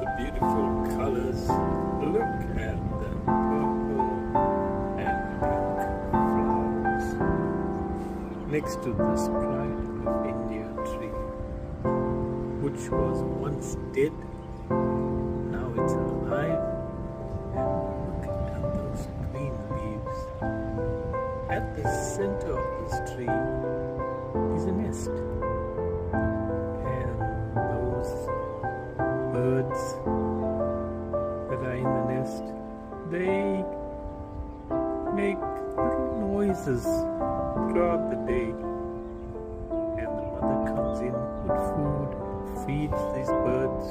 the beautiful colors. Look at the purple and pink flowers next to this pride of India tree, which was once dead. Now it's alive, and look at those green leaves. At the center of this tree is a nest, and those birds that are in the nest, they make little noises throughout the day, and the mother comes in with food, feeds these birds.